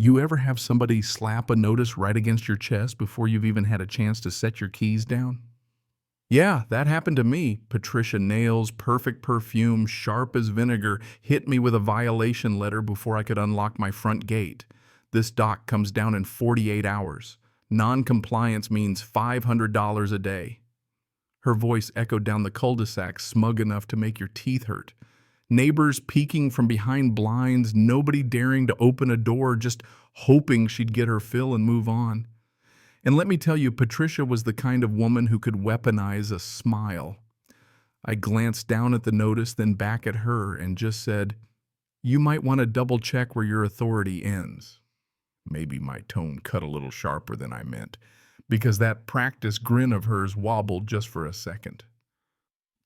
You ever have somebody slap a notice right against your chest before you've even had a chance to set your keys down? Yeah, that happened to me. Patricia Nails' perfect perfume, sharp as vinegar, hit me with a violation letter before I could unlock my front gate. This dock comes down in 48 hours. Non-compliance means $500 a day. Her voice echoed down the cul-de-sac, smug enough to make your teeth hurt. Neighbors peeking from behind blinds, nobody daring to open a door, just hoping she'd get her fill and move on. And let me tell you, Patricia was the kind of woman who could weaponize a smile. I glanced down at the notice, then back at her, and just said, "You might want to double check where your authority ends." Maybe my tone cut a little sharper than I meant, because that practiced grin of hers wobbled just for a second.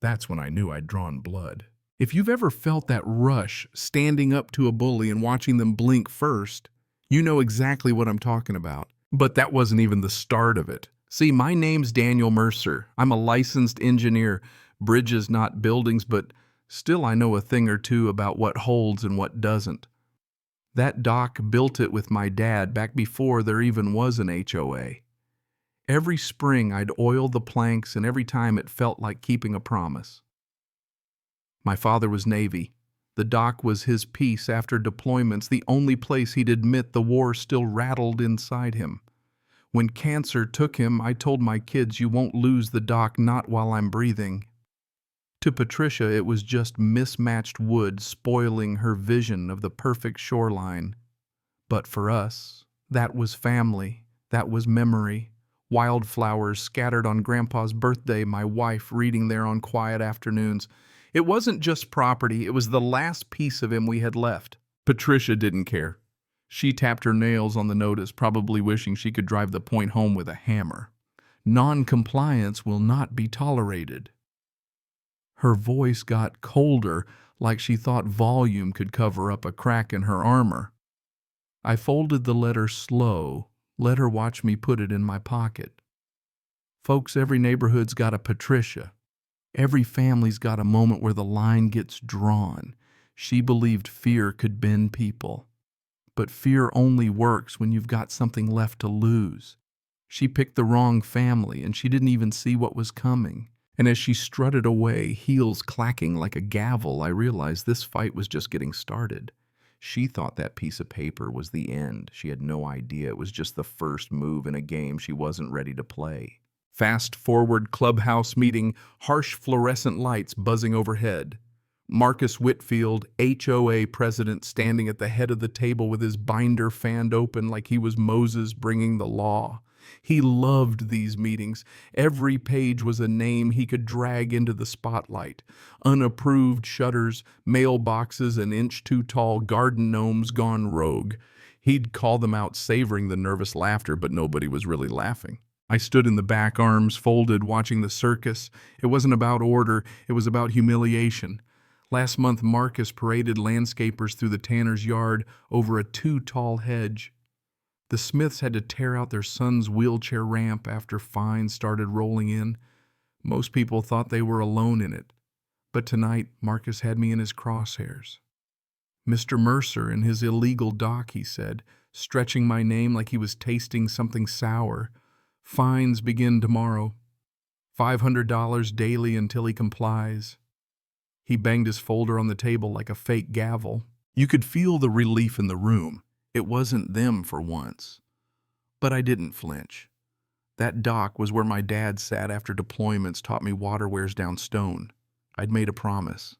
That's when I knew I'd drawn blood. If you've ever felt that rush standing up to a bully and watching them blink first, you know exactly what I'm talking about. But that wasn't even the start of it. See, my name's Daniel Mercer. I'm a licensed engineer. Bridges, not buildings, but still I know a thing or two about what holds and what doesn't. That dock built it with my dad back before there even was an HOA. Every spring I'd oil the planks, and every time it felt like keeping a promise. My father was Navy. The dock was his peace after deployments, the only place he'd admit the war still rattled inside him. When cancer took him, I told my kids, "You won't lose the dock, not while I'm breathing." To Patricia, it was just mismatched wood spoiling her vision of the perfect shoreline. But for us, that was family, that was memory. Wildflowers scattered on Grandpa's birthday, my wife reading there on quiet afternoons. It wasn't just property, it was the last piece of him we had left. Patricia didn't care. She tapped her nails on the notice, probably wishing she could drive the point home with a hammer. Non-compliance will not be tolerated. Her voice got colder, like she thought volume could cover up a crack in her armor. I folded the letter slow, let her watch me put it in my pocket. Folks, every neighborhood's got a Patricia. Every family's got a moment where the line gets drawn. She believed fear could bend people. But fear only works when you've got something left to lose. She picked the wrong family, and she didn't even see what was coming. And as she strutted away, heels clacking like a gavel, I realized this fight was just getting started. She thought that piece of paper was the end. She had no idea it was just the first move in a game she wasn't ready to play. Fast-forward clubhouse meeting, harsh fluorescent lights buzzing overhead. Marcus Whitfield, HOA president, standing at the head of the table with his binder fanned open like he was Moses bringing the law. He loved these meetings. Every page was a name he could drag into the spotlight. Unapproved shutters, mailboxes, an inch too tall garden gnomes gone rogue. He'd call them out, savoring the nervous laughter, but nobody was really laughing. I stood in the back, arms folded, watching the circus. It wasn't about order, it was about humiliation. Last month, Marcus paraded landscapers through the tanner's yard over a too-tall hedge. The Smiths had to tear out their son's wheelchair ramp after fines started rolling in. Most people thought they were alone in it. But tonight, Marcus had me in his crosshairs. "Mr. Mercer and his illegal dock," he said, stretching my name like he was tasting something sour. "Fines begin tomorrow. $500 daily until he complies." He banged his folder on the table like a fake gavel. You could feel the relief in the room. It wasn't them for once. But I didn't flinch. That dock was where my dad sat after deployments taught me water wears down stone. I'd made a promise.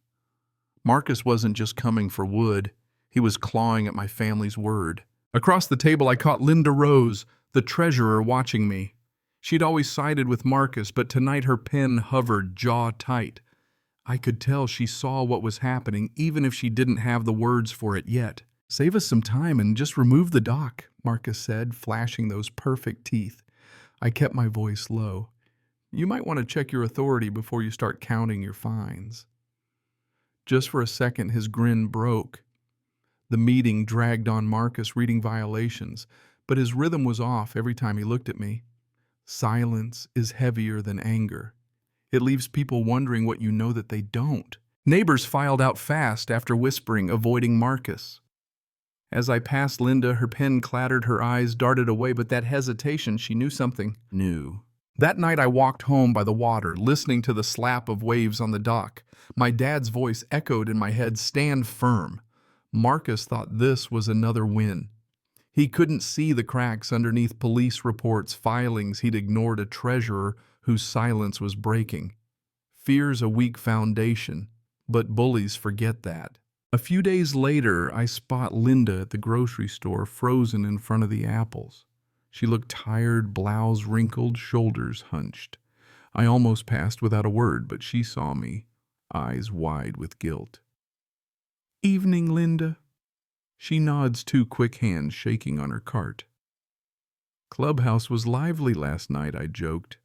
Marcus wasn't just coming for wood. He was clawing at my family's word. Across the table, I caught Linda Rose, the treasurer, watching me. She'd always sided with Marcus, but tonight her pen hovered, jaw tight. I could tell she saw what was happening, even if she didn't have the words for it yet. "Save us some time and just remove the dock," Marcus said, flashing those perfect teeth. I kept my voice low. "You might want to check your authority before you start counting your fines." Just for a second, his grin broke. The meeting dragged on, Marcus reading violations, but his rhythm was off every time he looked at me. Silence is heavier than anger. It leaves people wondering what you know that they don't. Neighbors filed out fast after whispering, avoiding Marcus. As I passed Linda, her pen clattered, her eyes darted away, but that hesitation, she knew something new. That night I walked home by the water, listening to the slap of waves on the dock. My dad's voice echoed in my head, "Stand firm." Marcus thought this was another win. He couldn't see the cracks underneath police reports, filings. He'd ignored a treasurer whose silence was breaking. Fear's a weak foundation, but bullies forget that. A few days later, I spot Linda at the grocery store, frozen in front of the apples. She looked tired, blouse wrinkled, shoulders hunched. I almost passed without a word, but she saw me, eyes wide with guilt. "Evening, Linda." She nods, two quick hands shaking on her cart. "Clubhouse was lively last night," I joked.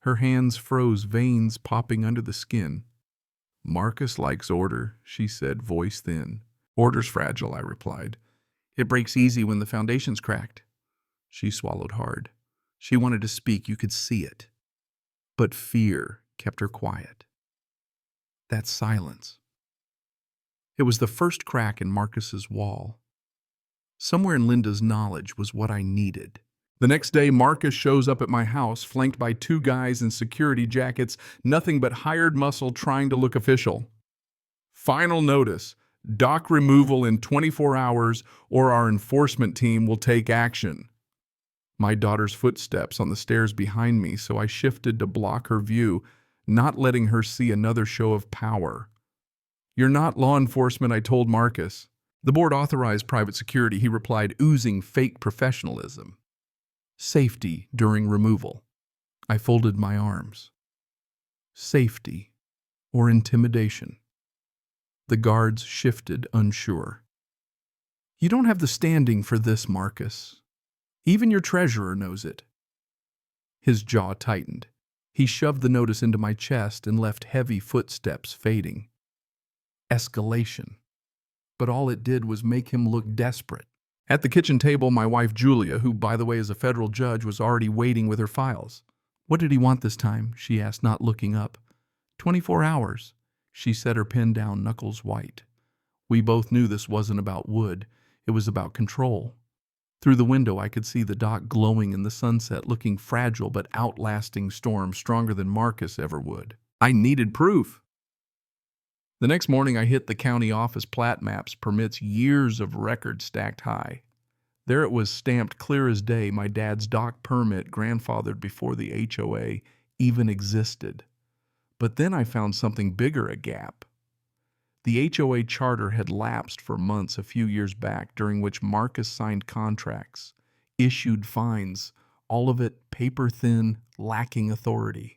Her hands froze, veins popping under the skin. "Marcus likes order," she said, voice thin. "Order's fragile," I replied. "It breaks easy when the foundation's cracked." She swallowed hard. She wanted to speak, you could see it. But fear kept her quiet. That silence. It was the first crack in Marcus's wall. Somewhere in Linda's knowledge was what I needed. The next day, Marcus shows up at my house, flanked by two guys in security jackets, nothing but hired muscle trying to look official. "Final notice. Dock removal in 24 hours or our enforcement team will take action." My daughter's footsteps on the stairs behind me, so I shifted to block her view, not letting her see another show of power. "You're not law enforcement," I told Marcus. "The board authorized private security," he replied, oozing fake professionalism. "Safety during removal." I folded my arms. Safety or intimidation? The guards shifted, unsure. "You don't have the standing for this, Marcus. Even your treasurer knows it." His jaw tightened. He shoved the notice into my chest and left heavy footsteps fading. Escalation. But all it did was make him look desperate. At the kitchen table, my wife Julia, who by the way is a federal judge, was already waiting with her files. "What did he want this time?" she asked, not looking up. 24 hours. She set her pen down, knuckles white. We both knew this wasn't about wood. It was about control. Through the window, I could see the dock glowing in the sunset, looking fragile but outlasting storm, stronger than Marcus ever would. I needed proof. The next morning, I hit the county office. Plat maps, permits, years of records stacked high. There it was, stamped clear as day, my dad's dock permit, grandfathered before the HOA even existed. But then I found something bigger, a gap. The HOA charter had lapsed for months a few years back, during which Marcus signed contracts, issued fines, all of it paper-thin, lacking authority.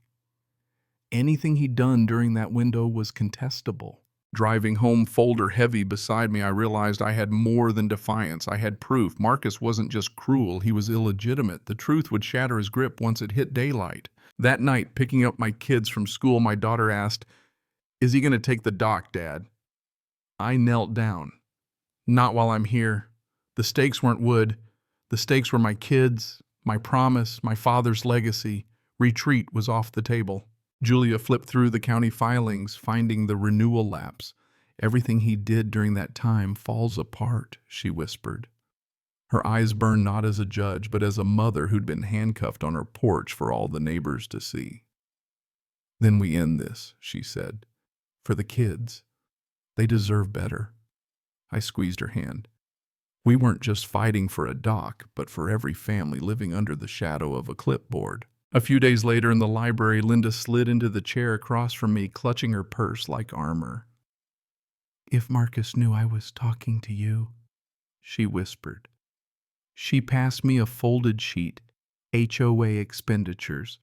Anything he'd done during that window was contestable. Driving home, folder heavy beside me, I realized I had more than defiance. I had proof. Marcus wasn't just cruel, he was illegitimate. The truth would shatter his grip once it hit daylight. That night, picking up my kids from school, my daughter asked, "Is he going to take the dock, Dad?" I knelt down. "Not while I'm here." The stakes weren't wood. The stakes were my kids, my promise, my father's legacy. Retreat was off the table. Julia flipped through the county filings, finding the renewal lapse. "Everything he did during that time falls apart," she whispered. Her eyes burned, not as a judge, but as a mother who'd been handcuffed on her porch for all the neighbors to see. "Then we end this," she said. "For the kids. They deserve better." I squeezed her hand. We weren't just fighting for a dock, but for every family living under the shadow of a clipboard. A few days later in the library, Linda slid into the chair across from me, clutching her purse like armor. "If Marcus knew I was talking to you," she whispered. She passed me a folded sheet, HOA expenditures,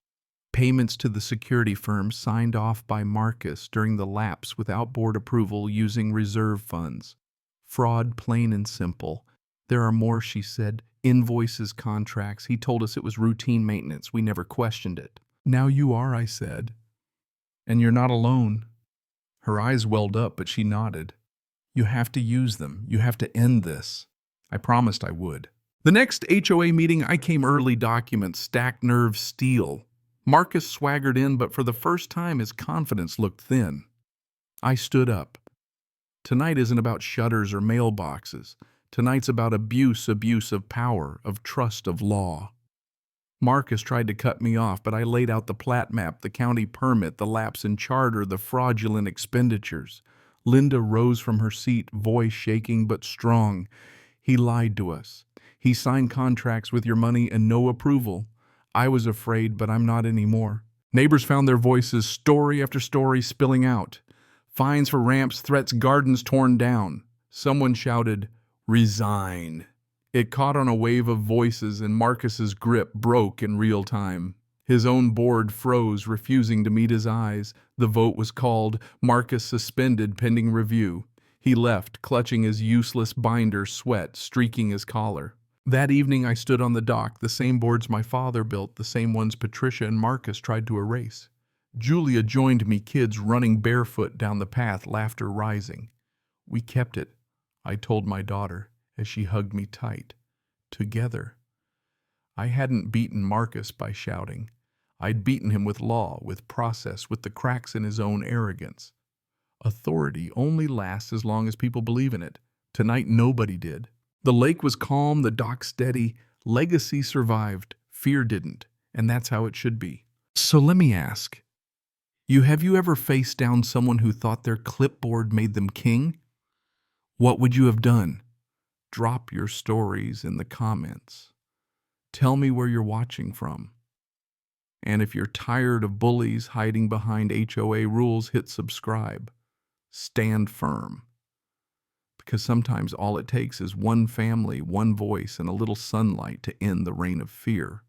payments to the security firm signed off by Marcus during the lapse without board approval using reserve funds. Fraud, plain and simple. "There are more," she said. "Invoices, contracts. He told us it was routine maintenance. We never questioned it." "Now you are," I said. "And you're not alone." Her eyes welled up, but she nodded. "You have to use them. You have to end this." I promised I would. The next HOA meeting, I came early, documents, stacked nerves, steel. Marcus swaggered in, but for the first time his confidence looked thin. I stood up. "Tonight isn't about shutters or mailboxes. Tonight's about abuse of power, of trust, of law. Marcus tried to cut me off, but I laid out the plat map, the county permit, the lapse in charter, the fraudulent expenditures. Linda rose from her seat, voice shaking but strong. He lied to us. He signed contracts with your money and no approval. I was afraid, but I'm not anymore. Neighbors found their voices, story after story spilling out. Fines for ramps, threats, gardens torn down. Someone shouted, "Resign." It caught on a wave of voices, and Marcus's grip broke in real time. His own board froze, refusing to meet his eyes. The vote was called, Marcus suspended pending review. He left, clutching his useless binder, sweat streaking his collar. That evening I stood on the dock, the same boards my father built, the same ones Patricia and Marcus tried to erase. Julia joined me, kids running barefoot down the path, laughter rising. We kept it, I told my daughter as she hugged me tight. Together. I hadn't beaten Marcus by shouting. I'd beaten him with law, with process, with the cracks in his own arrogance. Authority only lasts as long as people believe in it. Tonight nobody did. The lake was calm, the dock steady. Legacy survived, fear didn't, and that's how it should be. So let me ask, have you ever faced down someone who thought their clipboard made them king? What would you have done? Drop your stories in the comments. Tell me where you're watching from. And if you're tired of bullies hiding behind HOA rules, hit subscribe. Stand firm. Because sometimes all it takes is one family, one voice, and a little sunlight to end the reign of fear.